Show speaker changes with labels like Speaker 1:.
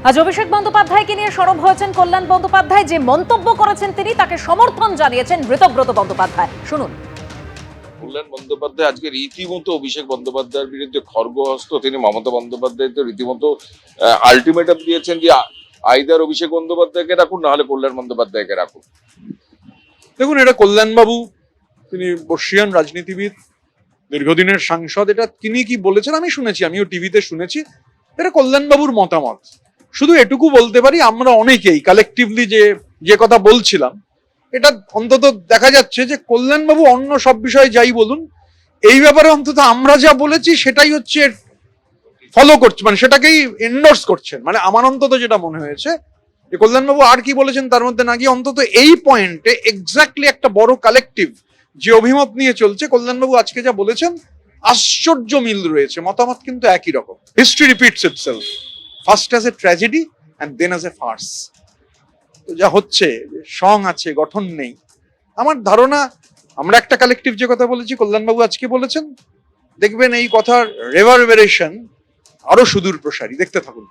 Speaker 1: আজ অভিষেক বন্দ্যোপাধ্যায়কে নিয়ে সরব হয়েছেন কল্যাণ বন্দ্যোপাধ্যায়। যে মন্তব্য করেছেন তিনি, তাকে সমর্থন জানিয়েছেন ঋতব্রত বন্দ্যোপাধ্যায়। শুনুন।
Speaker 2: কল্যাণ বন্দ্যোপাধ্যায় আজকে রীতিমতো অভিষেক বন্দ্যোপাধ্যায়ের বিরুদ্ধে খড়গহস্ত। তিনি মমতা বন্দ্যোপাধ্যায় তো রীতিমতো আলটিমেটাম দিয়েছেন যে আইদার অভিষেক বন্দ্যোপাধ্যায়কে রাখুন, না হলে কল্যাণ বন্দ্যোপাধ্যায়কে রাখুন।
Speaker 3: দেখুন, এটা কল্যাণবাবু, তিনি বর্ষীয়ান রাজনীতিবিদ, দীর্ঘদিনের সাংসদ। এটা তিনি কি বলেছেন আমি শুনেছি, আমিও টিভিতে শুনেছি। এটা কল্যাণবাবুর মতামত। শুধু এটুকু বলতে পারি, আমরা অনেকেই কালেকটিভলি যে কথা বলছিলাম, এটা অন্তত দেখা যাচ্ছে যে কল্যাণবাবু অন্য সব বিষয়ে যাই বলুন, এই ব্যাপারে অন্তত আমরা যা বলেছি সেটাই হচ্ছে ফলো করছে, মানে সেটাকেই এন্ডোর্স করছেন। মানে আমার অন্তত যেটা মনে হয়েছে যে কল্যাণবাবু আর কি বলেছেন তার মধ্যে না গিয়ে অন্তত এই পয়েন্টে এক্স্যাক্টলি একটা বড় কালেকটিভ যে অভিমত নিয়ে চলছে, কল্যাণবাবু আজকে যা বলেছেন আশ্চর্য মিল রয়েছে। মতামত কিন্তু একই রকম। History repeats itself, first as a tragedy and then as a farce. তো যা হচ্ছে, সং আছে, গঠন নেই। আমার ধারণা আমরা একটা কালেকটিভ যে কথা বলেছি, কল্যাণবাবু আজকে বলেছেন, দেখবেন এই কথার রেভারবেরেশন আরো সুদূর প্রসারী। দেখতে থাকুন।